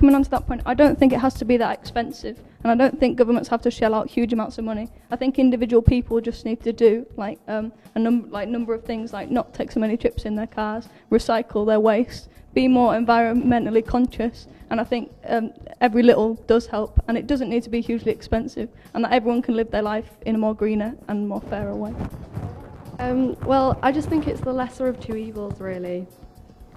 coming on to that point, I don't think it has to be that expensive, and I don't think governments have to shell out huge amounts of money. I think individual people just need to do like a number of things, like not take so many trips in their cars, recycle their waste, be more environmentally conscious, and I think every little does help, and it doesn't need to be hugely expensive, and that everyone can live their life in a more greener and more fairer way. Well, I just think it's the lesser of two evils, really.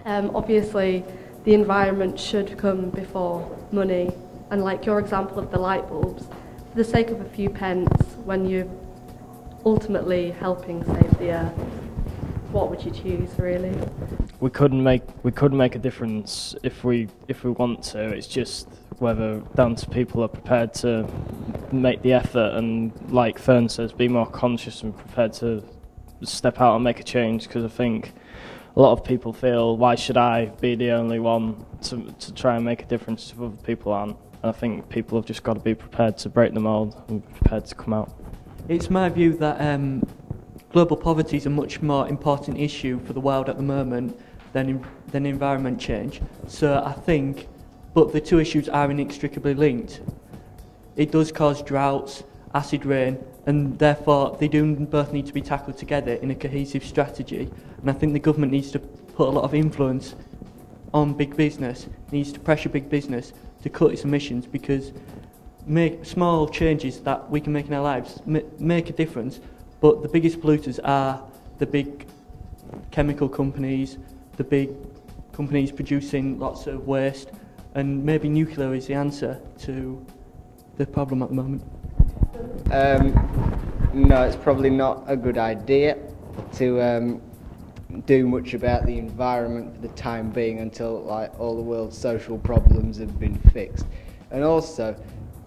Obviously, the environment should come before money, and like your example of the light bulbs, for the sake of a few pence, when you're ultimately helping save the earth, what would you choose, really? We couldn't make a difference if we want to. It's just whether down to people are prepared to make the effort and, like Fern says, be more conscious and prepared to step out and make a change. Because I think a lot of people feel, why should I be the only one to try and make a difference if other people aren't? And I think people have just got to be prepared to break the mould and be prepared to come out. It's my view that global poverty is a much more important issue for the world at the moment than environment change. So I think, but the two issues are inextricably linked. It does cause droughts, acid rain, and therefore they do both need to be tackled together in a cohesive strategy. And I think the government needs to put a lot of influence on big business, needs to pressure big business to cut its emissions, because make small changes that we can make in our lives make a difference. But the biggest polluters are the big chemical companies, the big companies producing lots of waste, and maybe nuclear is the answer to the problem at the moment. No, it's probably not a good idea to do much about the environment for the time being until like all the world's social problems have been fixed. And also,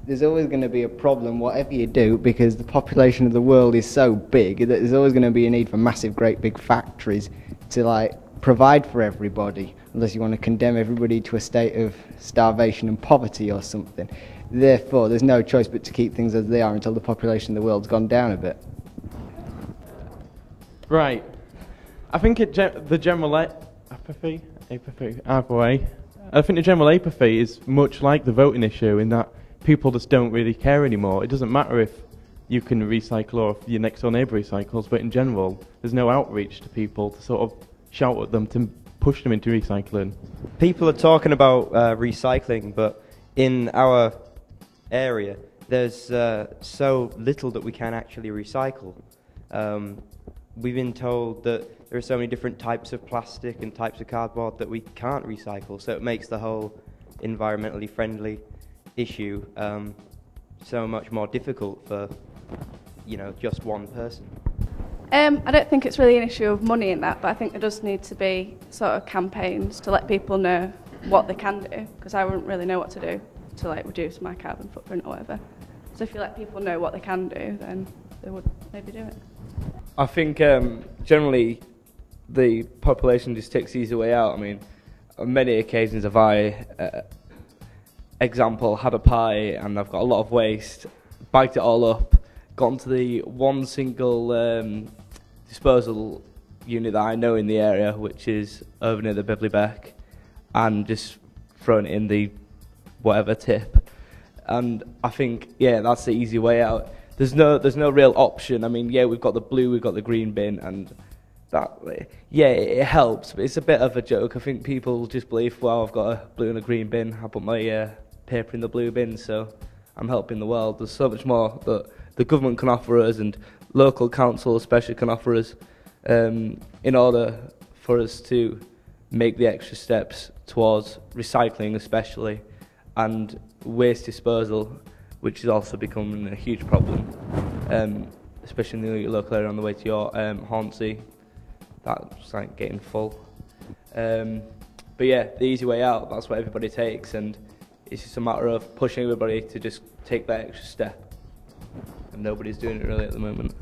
there's always going to be a problem whatever you do, because the population of the world is so big that there's always going to be a need for massive, great big factories to like provide for everybody, unless you want to condemn everybody to a state of starvation and poverty or something. Therefore, there's no choice but to keep things as they are until the population of the world's gone down a bit. Right. I think the general apathy, either way. I think the general apathy is much like the voting issue in that people just don't really care anymore. It doesn't matter if you can recycle or if your next door neighbour recycles, but in general, there's no outreach to people to sort of shout at them to push them into recycling. People are talking about recycling, but in our area, there's so little that we can actually recycle. We've been told that there are so many different types of plastic and types of cardboard that we can't recycle, so it makes the whole environmentally friendly issue so much more difficult for, just one person. I don't think it's really an issue of money in that, but I think there does need to be sort of campaigns to let people know what they can do, because I wouldn't really know what to do to like reduce my carbon footprint or whatever. So if you let people know what they can do, then they would maybe do it. I think generally the population just takes the easy way out. I mean, on many occasions have I, example, had a pie and I've got a lot of waste, bagged it all up, gone to the one single disposal unit that I know in the area, which is over near the Beverley Beck, and just thrown it in the whatever tip. And I think, yeah, that's the easy way out. There's no real option. I mean, yeah, we've got the blue, we've got the green bin, and that, yeah, it helps, but it's a bit of a joke. I think people just believe, well, I've got a blue and a green bin, I put my paper in the blue bin, so I'm helping the world. There's so much more that the government can offer us, and local council especially can offer us, in order for us to make the extra steps towards recycling especially, and waste disposal, which is also becoming a huge problem, especially in the local area on the way to your Hornsey. That's like getting full. But yeah, the easy way out, that's what everybody takes, and it's just a matter of pushing everybody to just take that extra step. And nobody's doing it really at the moment.